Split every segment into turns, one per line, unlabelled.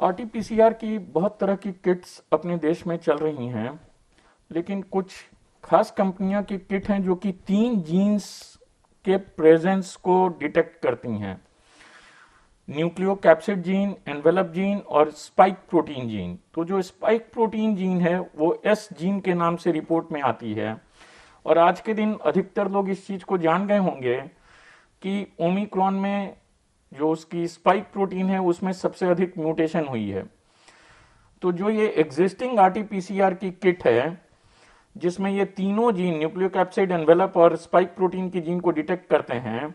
RTPCR की बहुत तरह की किट्स अपने देश में चल रही हैं, लेकिन कुछ खास कंपनियां की किट हैं जो कि 3 जीन्स के प्रेजेंस को डिटेक्ट करती हैं। न्यूक्लियोकैप्सिड जीन, एनवेलप जीन और स्पाइक प्रोटीन जीन। तो जो स्पाइक प्रोटीन जीन है वो एस जीन के नाम से रिपोर्ट में आती है। और आज के दिन अधिकतर लोग इस चीज को जान गए होंगे कि ओमिक्रॉन में जो उसकी स्पाइक प्रोटीन है उसमें सबसे अधिक म्यूटेशन हुई है। तो जो ये एग्जिस्टिंग आरटीपीसीआर की किट है जिसमें ये तीनों जीन न्यूक्लियोकैप्सिड, एनवेलप और स्पाइक प्रोटीन की जीन को डिटेक्ट करते हैं,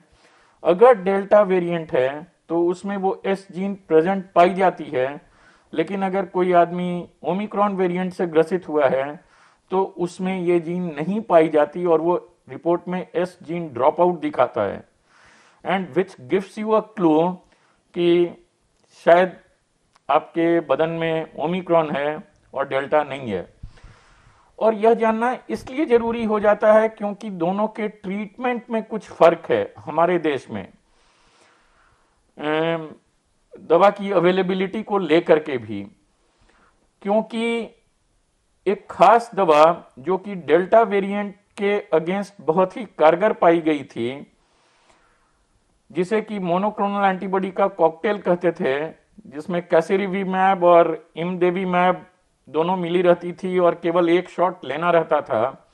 अगर डेल्टा वेरिएंट है तो उसमें वो एस जीन प्रेजेंट पाई जाती है। लेकिन अगर कोई आदमी ओमिक्रॉन वेरिएंट से ग्रसित हुआ है तो उसमें ये जीन नहीं पाई जाती और वो रिपोर्ट में एस जीन ड्रॉप आउट दिखाता है। And which gives you a clue कि शायद आपके बदन में ओमिक्रॉन है और डेल्टा नहीं है। और यह जानना इसलिए जरूरी हो जाता है क्योंकि दोनों के ट्रीटमेंट में कुछ फर्क है हमारे देश में, दवा की अवेलेबिलिटी को लेकर के भी। क्योंकि एक खास दवा जो कि डेल्टा वेरिएंट के अगेंस्ट बहुत ही कारगर पाई गई थी, जिसे कि मोनोक्लोनल एंटीबॉडी का कॉकटेल कहते थे, जिसमें कैसिरिवीमैब और इमदेवीमैब दोनों मिली रहती थी और केवल एक शॉट लेना रहता था,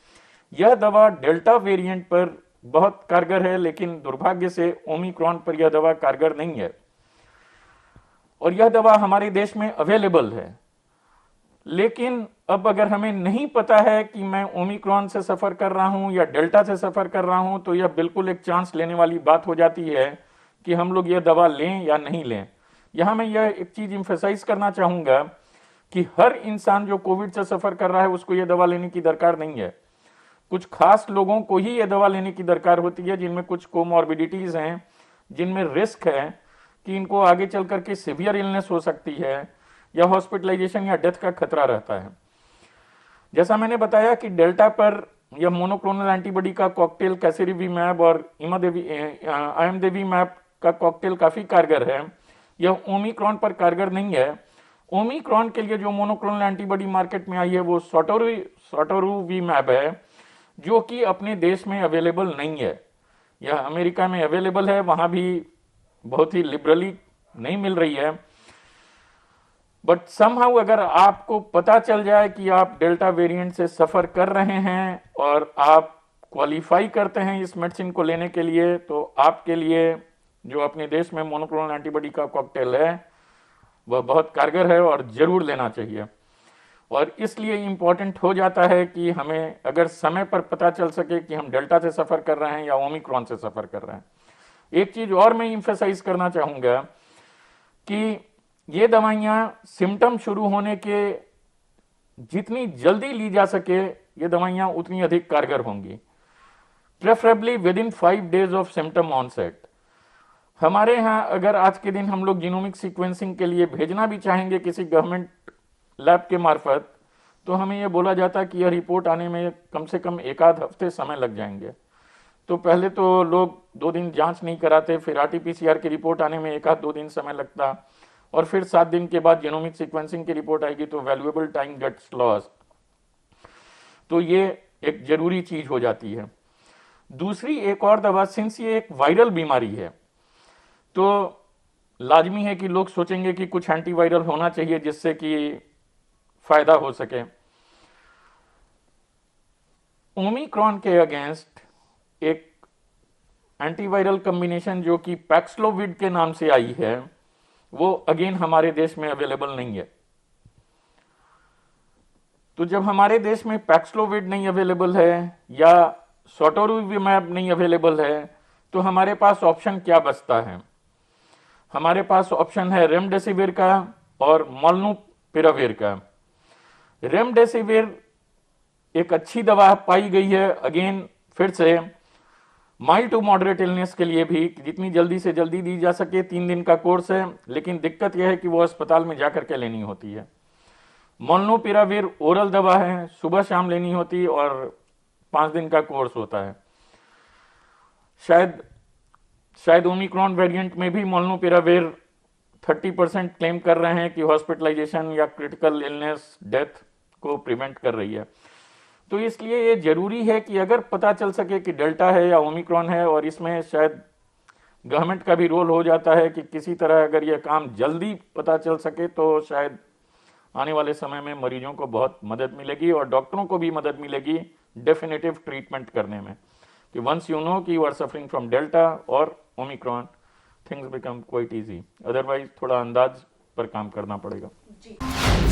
यह दवा डेल्टा वेरिएंट पर बहुत कारगर है, लेकिन दुर्भाग्य से ओमिक्रॉन पर यह दवा कारगर नहीं है। और यह दवा हमारे देश में अवेलेबल है। लेकिन अब अगर हमें नहीं पता है कि मैं ओमिक्रॉन से सफर कर रहा हूं या डेल्टा से सफर कर रहा हूं, तो यह बिल्कुल एक चांस लेने वाली बात हो जाती है कि हम लोग यह दवा लें या नहीं लें। यहां मैं यह एक चीज इंफेसाइज करना चाहूंगा कि हर इंसान जो कोविड से सफर कर रहा है उसको यह दवा लेने की दरकार नहीं है। कुछ खास लोगों को ही यह दवा लेने की दरकार होती है, जिनमें कुछ कोमॉर्बिडिटीज हैं, जिनमें रिस्क है कि इनको आगे चल करके सीवियर इलनेस हो सकती है या हॉस्पिटलाइजेशन या डेथ का खतरा रहता है। जैसा मैंने बताया कि डेल्टा पर यह मोनोक्लोनल एंटीबॉडी का कॉकटेल कैसिरिवीमैब और इमदेवीमैब का कॉकटेल काफी कारगर है। यह ओमिक्रॉन पर कारगर नहीं है। ओमिक्रॉन के लिए जो मोनोक्लोनल एंटीबॉडी मार्केट में आई है वो सॉटोरुवीमैब है, जो कि अपने देश में अवेलेबल नहीं है। यह अमेरिका में अवेलेबल है, वहां भी बहुत ही लिबरली नहीं मिल रही है। बट समहाउ अगर आपको पता चल जाए कि आप डेल्टा वेरिएंट से सफर कर रहे हैं और आप क्वालिफाई करते हैं इस मेडिसिन को लेने के लिए, तो आपके लिए जो अपने देश में मोनोक्लोनल एंटीबॉडी का कॉकटेल है वह बहुत कारगर है और जरूर लेना चाहिए। और इसलिए इंपॉर्टेंट हो जाता है कि हमें अगर समय पर पता चल सके कि हम डेल्टा से सफर कर रहे हैं या ओमिक्रॉन से सफर कर रहे हैं। एक चीज और मैं इंफेसाइज करना चाहूंगा कि ये दवाइयां सिम्टम शुरू होने के जितनी जल्दी ली जा सके ये दवाइयां उतनी अधिक कारगर होंगी, preferably within 5 days of symptom onset. हमारे यहाँ अगर आज के दिन हम लोग जीनोमिक सीक्वेंसिंग के लिए भेजना भी चाहेंगे किसी गवर्नमेंट लैब के मार्फत, तो हमें यह बोला जाता है कि यह रिपोर्ट आने में कम से कम 1 आध हफ्ते समय लग जाएंगे। तो पहले तो लोग 2 दिन जांच नहीं कराते, फिर आरटीपीसीआर की रिपोर्ट आने में 1 आध 2 दिन समय लगता, और फिर 7 दिन के बाद जीनोमिक सीक्वेंसिंग की रिपोर्ट आएगी, तो वैल्यूएबल टाइम गेट्स लॉस्ट। तो ये एक जरूरी चीज हो जाती है। दूसरी एक और दवा, सिंस ये एक वायरल बीमारी है तो लाजमी है कि लोग सोचेंगे कि कुछ एंटीवायरल होना चाहिए जिससे कि फायदा हो सके। ओमिक्रॉन के अगेंस्ट एक एंटीवायरल कॉम्बिनेशन जो कि पैक्सलोविड के नाम से आई है, वो अगेन हमारे देश में अवेलेबल नहीं है। तो जब हमारे देश में पैक्सलोविड नहीं अवेलेबल है या सॉटोरुवीमैब नहीं अवेलेबल है, तो हमारे पास ऑप्शन क्या बचता है? हमारे पास ऑप्शन है रेमडेसिविर का और मोलनुपिराविर का। रेमडेसिविर एक अच्छी दवा पाई गई है, अगेन फिर से माइल्ड टू मॉडरेट इलनेस के लिए भी, जितनी जल्दी से जल्दी दी जा सके। 3 दिन का कोर्स है, लेकिन दिक्कत यह है कि वो अस्पताल में जाकर के लेनी होती है। मोलनुपिराविर ओरल दवा है, सुबह शाम लेनी होती और 5 दिन का कोर्स होता है। शायद ओमिक्रॉन वेरिएंट में भी मोलनुपिराविर 30% क्लेम कर रहे हैं कि हॉस्पिटलाइजेशन या क्रिटिकल इलनेस डेथ को प्रिवेंट कर रही है। तो इसलिए ये जरूरी है कि अगर पता चल सके कि डेल्टा है या ओमिक्रॉन है, और इसमें शायद गवर्नमेंट का भी रोल हो जाता है कि किसी तरह अगर ये काम जल्दी पता चल सके तो शायद आने वाले समय में मरीजों को बहुत मदद मिलेगी और डॉक्टरों को भी मदद मिलेगी डेफिनेटिव ट्रीटमेंट करने में, कि वंस यू नो कि you are suffering from delta और Omicron, things become quite easy. Otherwise थोड़ा अंदाज पर काम करना पड़ेगा।
जी।